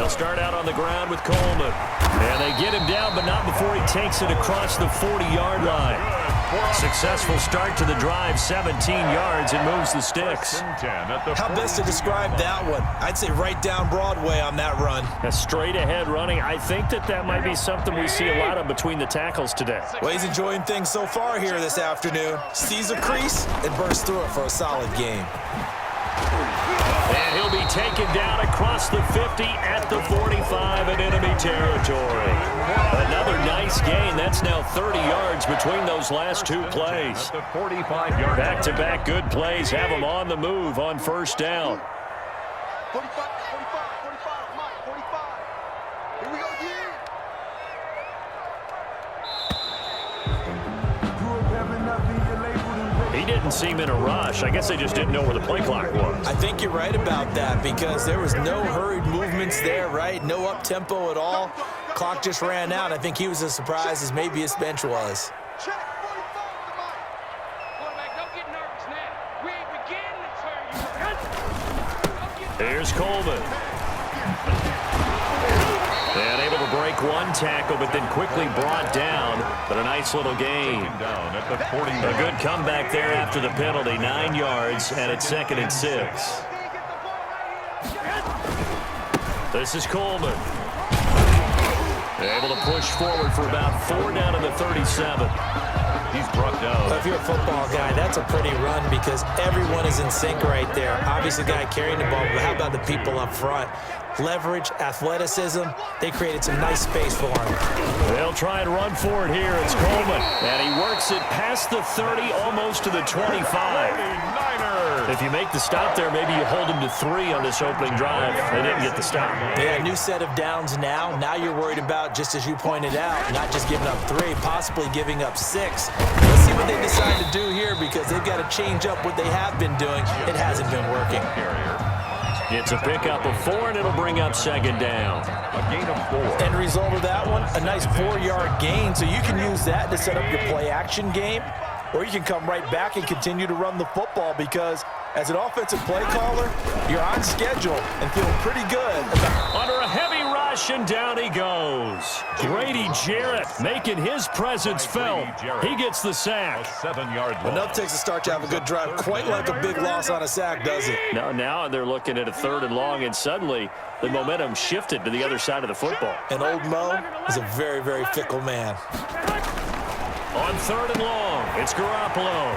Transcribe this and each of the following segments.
They'll start out on the ground with Coleman. And they get him down, but not before he takes it across the 40-yard line. Successful start to the drive, 17 yards, and moves the sticks. How best to describe that one? I'd say right down Broadway on that run. A straight-ahead running. I think that might be something we see a lot of between the tackles today. Well, he's enjoying things so far here this afternoon. Sees a crease and bursts through it for a solid game. And he'll be taken down across the 50 at the 45 in enemy territory. Another nice gain. That's now 30 yards between those last two plays. Back-to-back good plays have them on the move on first down. 45. Here we go again. He didn't seem in a rush. I guess they just didn't know where the play clock was. I think you're right about that because there was no hurried movements there, right? No up-tempo at all. Clock just ran out. I think he was as surprised as maybe his bench was. Check 45 to Mike. Quarterback, don't get nervous now. We ain't beginning to turn you. Here's Coleman. And able to break one tackle, but then quickly brought down. But a nice little gain. A good comeback there after the penalty. 9 yards, and it's 2nd and 6. This is Coleman. Able to push forward for about 4 down to the 37. He's brought down. If you're a football guy, that's a pretty run because everyone is in sync right there. Obviously, the guy carrying the ball, but how about the people up front? Leverage, athleticism, they created some nice space for him. They'll try and run for it here. It's Coleman. And he works it past the 30, almost to the 25. If you make the stop there, maybe you hold him to 3 on this opening drive. They didn't get the stop. Yeah, new set of downs now. Now you're worried about, just as you pointed out, not just giving up 3, possibly giving up 6. Let's see what they decide to do here because they've got to change up what they have been doing. It hasn't been working. It's a pickup of 4, and it'll bring up 2nd down. A gain of 4. End result of that one, a nice 4-yard gain. So you can use that to set up your play-action game, or you can come right back and continue to run the football because as an offensive play caller, you're on schedule and feeling pretty good. Under a heavy rush, and down he goes. Grady Jarrett making his presence felt. He gets the sack. 7-yard loss. Enough takes a start to have a good drive. Quite like a big loss on a sack, does it? Now they're looking at a 3rd and long, and suddenly the momentum shifted to the other side of the football. And old Mo is a very, very fickle man. On 3rd and long, it's Garoppolo.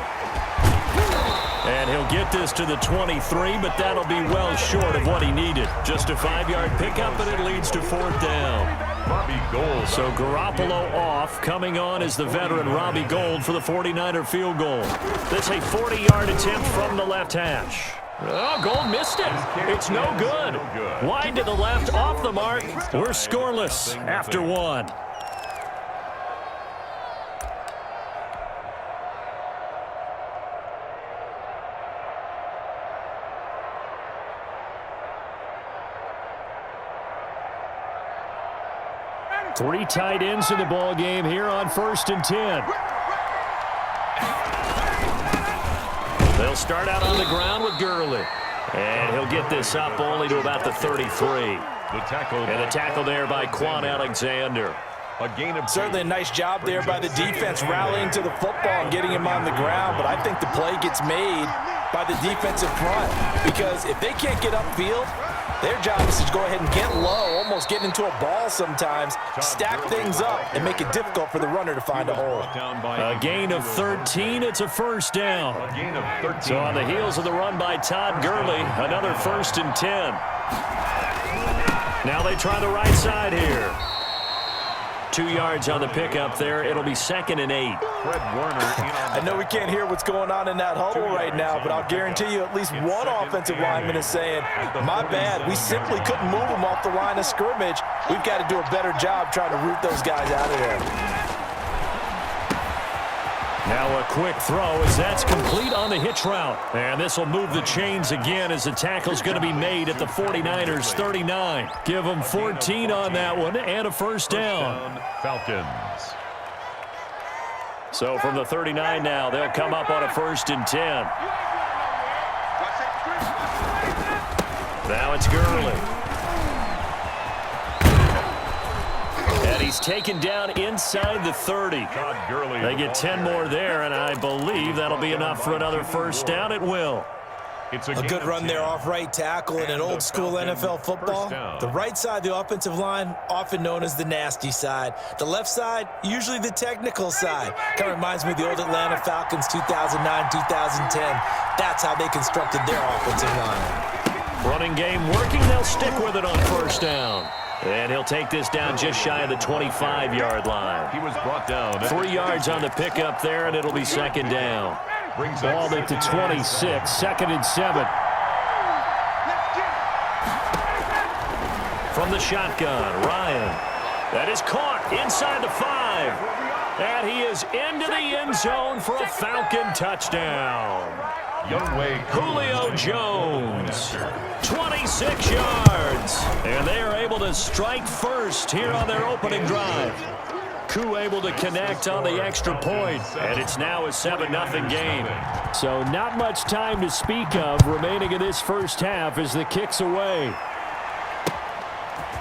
And he'll get this to the 23, but that'll be well short of what he needed. Just a 5-yard pickup, and it leads to 4th down. Robbie Gould. So Garoppolo off. Coming on is the veteran Robbie Gould for the 49er field goal. This a 40-yard attempt from the left hash. Oh, Gould missed it. It's no good. Wide to the left, off the mark. We're scoreless after 1. Three tight ends in the ball game here on 1st and 10. They'll start out on the ground with Gurley. And he'll get this up only to about the 33. And the tackle there by Quan Alexander. Certainly a nice job there by the defense rallying to the football and getting him on the ground. But I think the play gets made by the defensive front because if they can't get upfield, their job is to go ahead and get low, almost get into a ball sometimes, stack things up, and make it difficult for the runner to find a hole. A gain of 13, it's a 1st down. So on the heels of the run by Todd Gurley, another 1st and 10. Now they try the right side here. 2 yards on the pickup there. It'll be 2nd and 8. I know we can't hear what's going on in that huddle right now, but I'll guarantee you at least one offensive lineman is saying, my bad, we simply couldn't move them off the line of scrimmage. We've got to do a better job trying to root those guys out of there. Now a quick throw as that's complete on the hitch route. And this will move the chains again as the tackle's going to be made at the 49ers 39. Give them 14 on that one and a 1st down. Falcons. So from the 39 now, they'll come up on a 1st and 10. Now it's Gurley. And he's taken down inside the 30. They get 10 more there, and I believe that'll be enough for another first down. It will. A good run there off right tackle in an old school NFL football. The right side of the offensive line, often known as the nasty side. The left side, usually the technical side. Kind of reminds me of the old Atlanta Falcons 2009, 2010. That's how they constructed their offensive line. Running game working. They'll stick with it on first down. And he'll take this down just shy of the 25-yard line. He was brought down. 3 yards on the pickup there, and it'll be second down. Ball at the 26, second and 7. From the shotgun, Ryan. That is caught inside the 5. And he is into the end zone for a Falcon touchdown. Julio Jones, 26 yards. And they are able to strike first here on their opening drive. Koo able to connect on the extra point, and it's now a 7-0 game. So not much time to speak of remaining in this first half as the kick's away.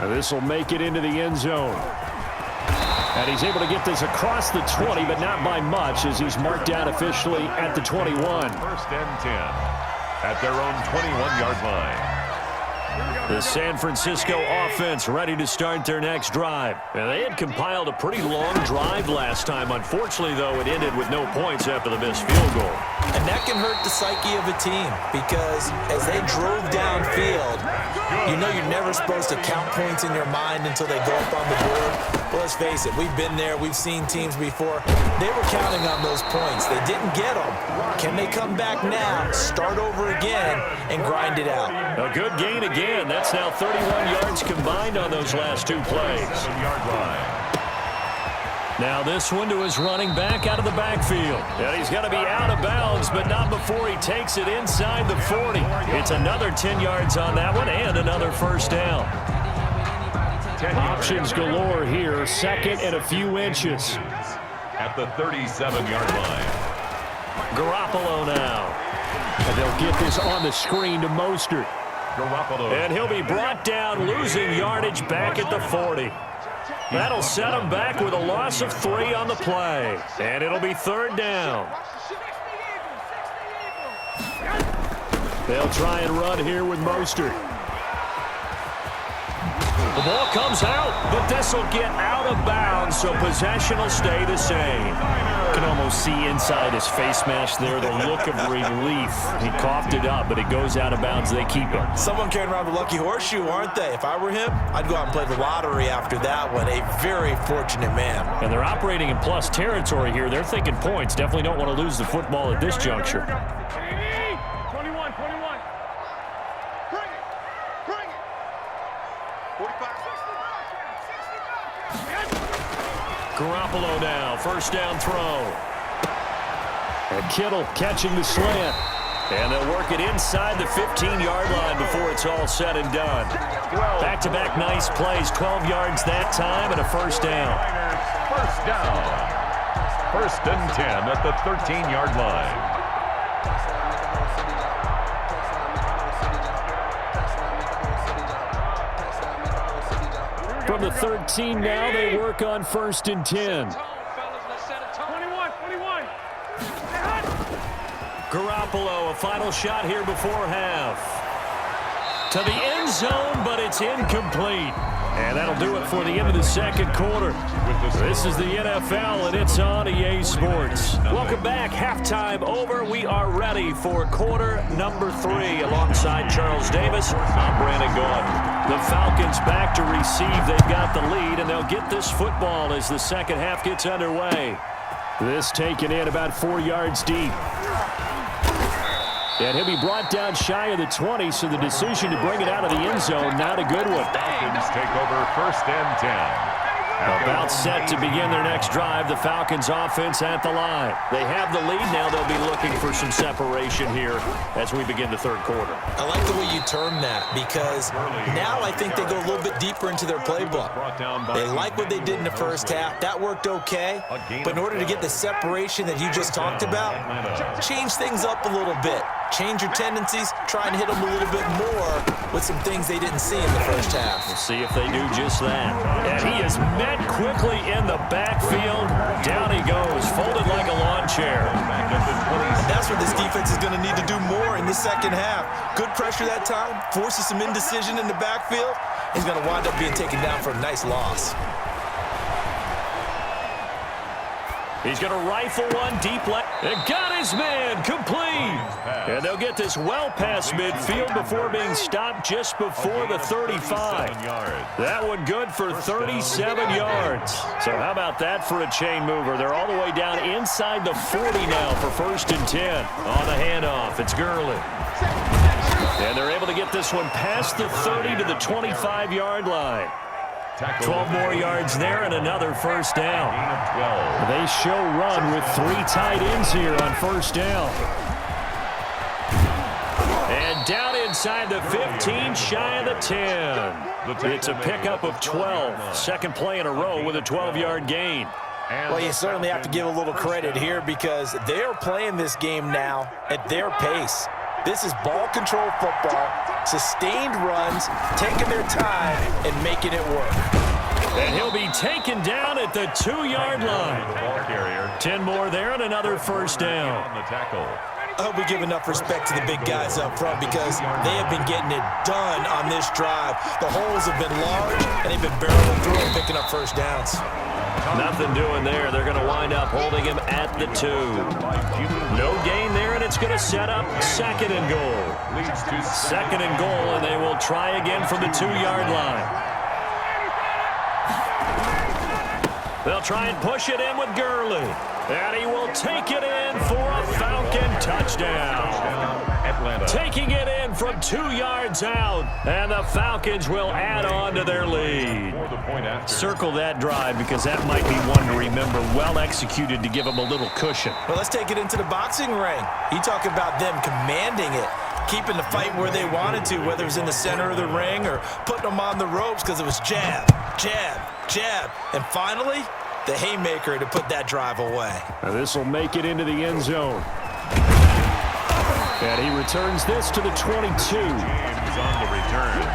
This will make it into the end zone. And he's able to get this across the 20, but not by much as he's marked down officially at the 21. First and 10 at their own 21-yard line. The San Francisco offense ready to start their next drive. And they had compiled a pretty long drive last time. Unfortunately, though, it ended with no points after the missed field goal. And that can hurt the psyche of a team because as they drove downfield, you know you're never supposed to count points in your mind until they go up on the board. Well, let's face it, we've been there. We've seen teams before. They were counting on those points. They didn't get them. Can they come back now, start over again, and grind it out? A good gain again. That's now 31 yards combined on those last 2 plays. Now this one to his running back out of the backfield. And he's going to be out of bounds, but not before he takes it inside the 40. It's another 10 yards on that one and another first down. Options galore here. Second and a few inches. At the 37-yard line. Garoppolo now. And they'll get this on the screen to Mostert. And he'll be brought down, losing yardage back at the 40. That'll set him back with a loss of 3 on the play. And it'll be third down. They'll try and run here with Mostert. The ball comes out, but this will get out of bounds, so possession will stay the same. You can almost see inside his face mask there the look of relief. He coughed it up, but it goes out of bounds. They keep him. Someone carrying around the lucky horseshoe, aren't they? If I were him, I'd go out and play the lottery after that one. A very fortunate man. And they're operating in plus territory here. They're thinking points. Definitely don't want to lose the football at this juncture. 21. Bring it. 45. Garoppolo now, first down throw. And Kittle catching the slant. And they'll work it inside the 15-yard line before it's all said and done. Back-to-back nice plays, 12 yards that time and a first down. First down. First and 10 at the 13-yard line. From the 13 now, they work on first and 10. 21. Garoppolo, a final shot here before half. To the end zone, but it's incomplete. And that'll do it for the end of the second quarter. This is the NFL, and it's on EA Sports. Welcome back. Halftime over. We are ready for quarter number 3. Alongside Charles Davis, I'm Brandon Gaudin. The Falcons back to receive. They've got the lead, and they'll get this football as the second half gets underway. This taken in about 4 yards deep. And he'll be brought down shy of the 20, so the decision to bring it out of the end zone, not a good one. Falcons take over first and 10. About set to begin their next drive. The Falcons offense at the line. They have the lead. Now they'll be looking for some separation here as we begin the third quarter. I like the way you term that because now I think they go a little bit deeper into their playbook. They like what they did in the first half. That worked okay. But in order to get the separation that you just talked about, change things up a little bit. change your tendencies, try and hit them a little bit more with some things they didn't see in the first half. We'll see if they do just that. And he is met quickly in the backfield. Down he goes, folded like a lawn chair. That's what this defense is going to need to do more in the second half. Good pressure that time, forces some indecision in the backfield. He's going to wind up being taken down for a nice loss. He's going to rifle one deep left. And got his man complete. And they'll get this well past midfield before being stopped just before the 35. That one good for 37 yards. So how about that for a chain mover? They're all the way down inside the 40 now for 1st and 10. On the handoff, it's Gurley. And they're able to get this one past the 30 to the 25-yard line. 12 more yards there and another 1st down. They show run with 3 tight ends here on 1st down. And down inside the 15, shy of the 10. It's a pickup of 12. Second play in a row with a 12-yard gain. Well, you certainly have to give a little credit here because they are playing this game now at their pace. This is ball control football, sustained runs, taking their time and making it work. And he'll be taken down at the 2-yard line. 10 more there and another 1st down. I hope we give enough respect to the big guys up front because they have been getting it done on this drive. The holes have been large, and they've been barreling through and picking up 1st downs. Nothing doing there. They're going to wind up holding him at the 2. No gain there, and it's going to set up 2nd and goal. 2nd and goal, and they will try again from the 2-yard line. They'll try and push it in with Gurley. And he will take it in for a Falcon touchdown. Taking it in from 2 yards out. And the Falcons will add on to their lead. Circle that drive because that might be one to remember. Well executed to give them a little cushion. Well, let's take it into the boxing ring. You talk about them commanding it, keeping the fight where they wanted to, whether it was in the center of the ring or putting them on the ropes because it was jab, jab, jab. And finally, the haymaker to put that drive away. Now this will make it into the end zone. And he returns this to the 22. James on the return.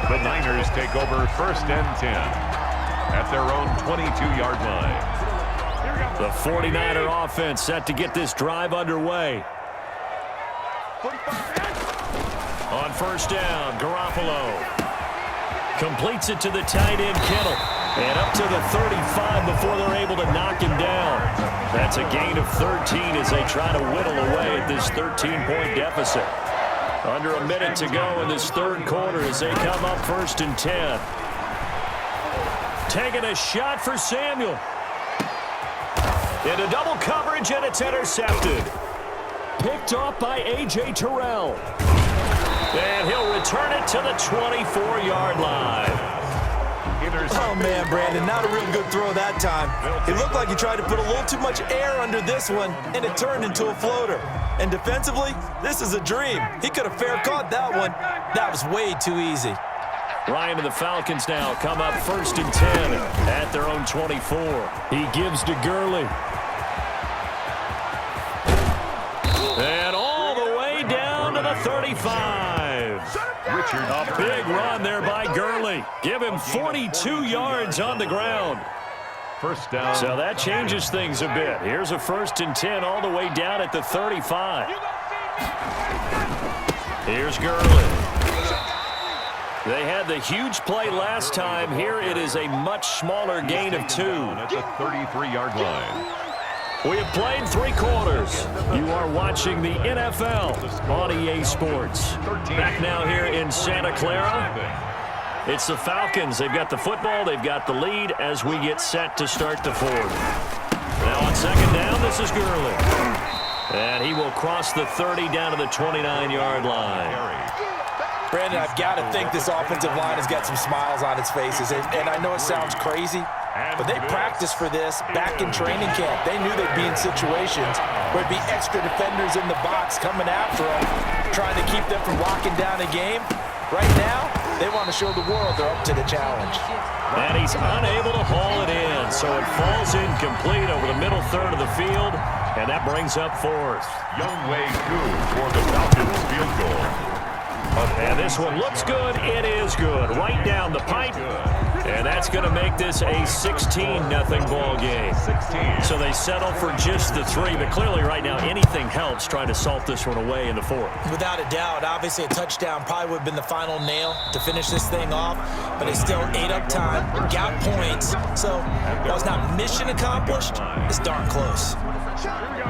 The Niners take over 1st and 10 at their own 22-yard line. The 49er offense set to get this drive underway. On 1st down, Garoppolo completes it to the tight end, Kittle. And up to the 35 before they're able to knock him down. That's a gain of 13 as they try to whittle away at this 13-point deficit. Under a minute to go in this 3rd quarter as they come up 1st and 10. Taking a shot for Samuel. Into double coverage, and it's intercepted. Picked off by A.J. Terrell. And he'll return it to the 24-yard line. Oh, man, Brandon, not a real good throw that time. It looked like he tried to put a little too much air under this one, and it turned into a floater. And defensively, this is a dream. He could have fair caught that one. That was way too easy. Ryan and the Falcons now come up 1st and 10 at their own 24. He gives to Gurley. And all the way down to the 35. A big run there by Gurley. Give him 42 yards on the ground. 1st down. So that changes things a bit. Here's a 1st and 10 all the way down at the 35. Here's Gurley. They had the huge play last time. Here it is a much smaller gain of 2. At the 33-yard line. We have played 3 quarters. You are watching the NFL on EA Sports. Back now here in Santa Clara. It's the Falcons. They've got the football. They've got the lead as we get set to start the 4th. Now on 2nd down, this is Gurley. And he will cross the 30 down to the 29-yard line. Brandon, I've got to think this offensive line has got some smiles on its faces. And I know it sounds crazy, but they practiced for this back in training camp. They knew they'd be in situations where it'd be extra defenders in the box coming after them, trying to keep them from locking down a game. Right now, they want to show the world they're up to the challenge. And he's unable to haul it in, so it falls incomplete over the middle third of the field. And that brings up fourth. Youngwei Koo for the Falcons field goal. And this one looks good. It is good. Right down the pipe. And that's going to make this a 16-0 ball game. 16. So they settle for just the 3. But clearly right now anything helps trying to salt this one away in the 4th. Without a doubt, obviously a touchdown probably would have been the final nail to finish this thing off. But it still ate up time, got points. So while it's not mission accomplished, it's darn close.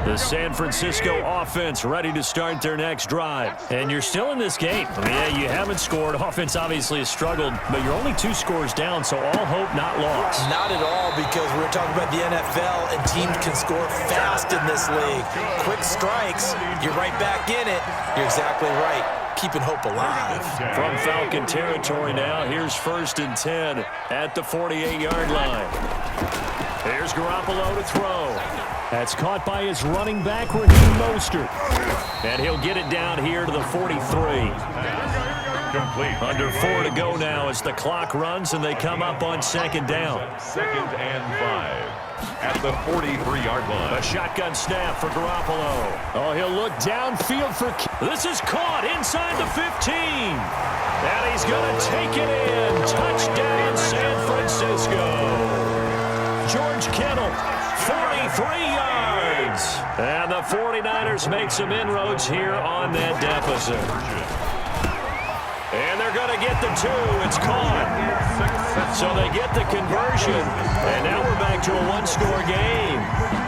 The San Francisco offense ready to start their next drive. And you're still in this game. Yeah, you haven't scored. Offense obviously has struggled, but you're only 2 scores down, so all hope not lost. Not at all, because we're talking about the NFL, and teams can score fast in this league. Quick strikes, you're right back in it. You're exactly right. Keeping hope alive. From Falcon territory now, here's 1st and 10 at the 48-yard line. Here's Garoppolo to throw. That's caught by his running back, Raheem Mostert. And he'll get it down here to the 43. Complete. Under 4 to go now as the clock runs and they come up on 2nd down. 2nd and 5 at the 43-yard line. A shotgun snap for Garoppolo. Oh, he'll look downfield for... This is caught inside the 15. And he's going to take it in. Touchdown, San Francisco. George Kittle, 43 yards. And the 49ers make some inroads here on that deficit. And they're going to get the 2. It's caught. So they get the conversion. And now we're back to a 1-score game.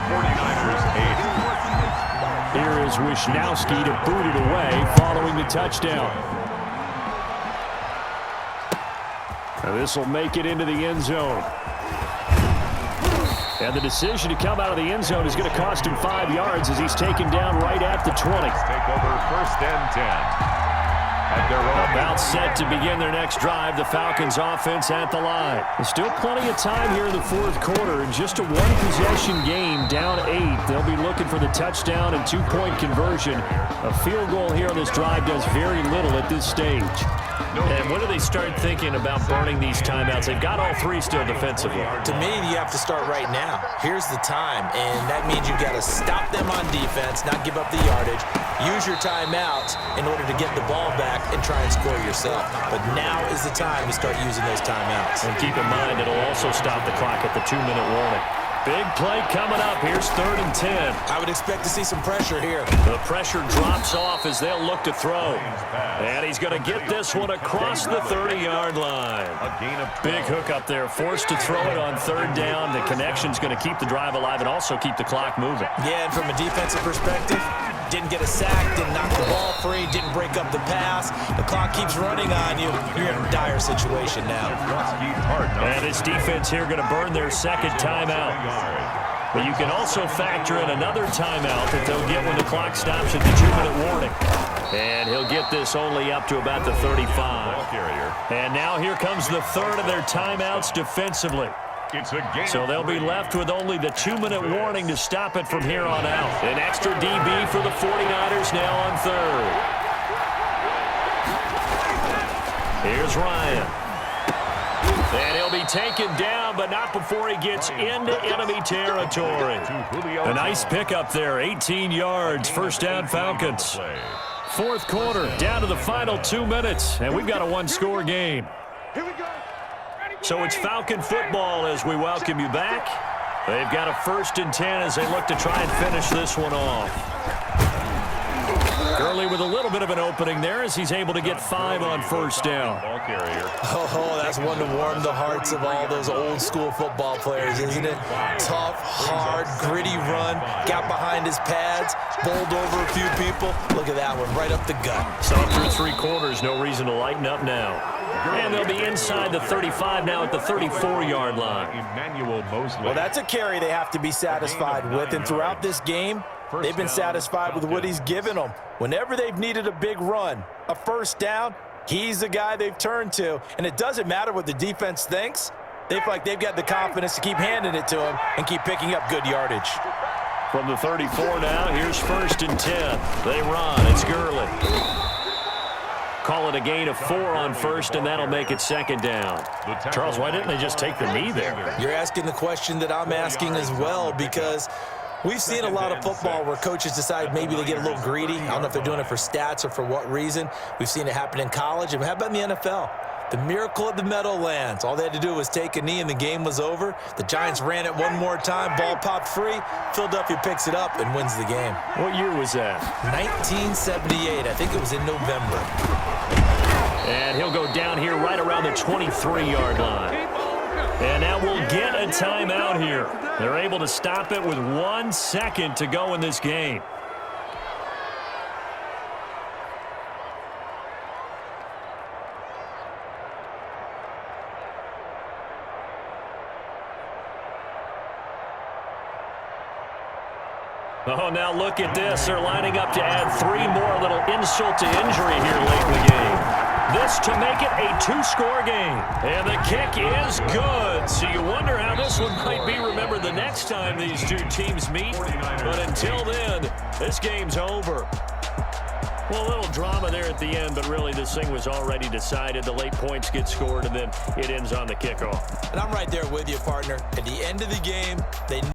49ers 8. Here is Wishnowski to boot it away following the touchdown. Now this will make it into the end zone. And the decision to come out of the end zone is going to cost him 5 yards as he's taken down right at the 20. Take over 1st and 10. At their own. About set to begin their next drive, the Falcons offense at the line. There's still plenty of time here in the 4th quarter. In just a 1-possession game, down 8. They'll be looking for the touchdown and 2-point conversion. A field goal here on this drive does very little at this stage. And when do they start thinking about burning these timeouts? They've got all 3 still defensively. To me, you have to start right now. Here's the time, and that means you've got to stop them on defense, not give up the yardage, use your timeouts in order to get the ball back and try and score yourself. But now is the time to start using those timeouts. And keep in mind, it'll also stop the clock at the 2-minute warning. Big play coming up. Here's 3rd and 10. I would expect to see some pressure here. The pressure drops off as they'll look to throw. And he's going to get this one across the 30-yard line. A gain of 12. Big hook up there. Forced to throw it on 3rd down. The connection's going to keep the drive alive and also keep the clock moving. Yeah, and from a defensive perspective, didn't get a sack, didn't knock the ball free, didn't break up the pass. The clock keeps running on you. You're in a dire situation now. And this defense here going to burn their 2nd timeout. But you can also factor in another timeout that they'll get when the clock stops at the 2-minute warning. And he'll get this only up to about the 35. And now here comes the 3rd of their timeouts defensively. So they'll be left with only the 2-minute warning to stop it from here on out. An extra DB for the 49ers now on 3rd. Here's Ryan. And he'll be taken down, but not before he gets into enemy territory. A nice pickup there, 18 yards, 1st down Falcons. 4th quarter, down to the final 2 minutes, and we've got a 1-score game. Here we go. So it's Falcon football as we welcome you back. They've got a 1st and 10 as they look to try and finish this one off. Gurley with a little bit of an opening there as he's able to get 5 on 1st down. Oh, that's one to warm the hearts of all those old school football players, isn't it? Tough, hard, gritty run, got behind his pads, bowled over a few people. Look at that one, right up the gut. So through 3 quarters, no reason to lighten up now. And they'll be inside the 35 now at the 34-yard line. Well, that's a carry they have to be satisfied with, and throughout this game, they've been satisfied with what he's given them. Whenever they've needed a big run, a 1st down, he's the guy they've turned to. And it doesn't matter what the defense thinks. They feel like they've got the confidence to keep handing it to him and keep picking up good yardage. From the 34 now, here's 1st and 10. They run. It's Gurley. Call it a gain of 4 on 1st, and that'll make it 2nd down. Charles, why didn't they just take the knee there? You're asking the question that I'm asking as well, because We've seen a lot of football where coaches decide maybe they get a little greedy. I don't know if they're doing it for stats or for what reason. We've seen it happen in college. And how about in the NFL? The miracle of the Meadowlands. All they had to do was take a knee and the game was over. The Giants ran it one more time. Ball popped free. Philadelphia picks it up and wins the game. What year was that? 1978. I think it was in November. And he'll go down here right around the 23-yard line. And now we'll get a timeout here. They're able to stop it with 1 second to go in this game. Oh, now look at this. They're lining up to add 3 more, a little insult to injury here late in the game. This to make it a 2-score game. And the kick is good. So you wonder how this one might be remembered the next time these two teams meet. But until then, this game's over. Well, a little drama there at the end, but really this thing was already decided. The late points get scored, and then it ends on the kickoff. And I'm right there with you, partner. At the end of the game, they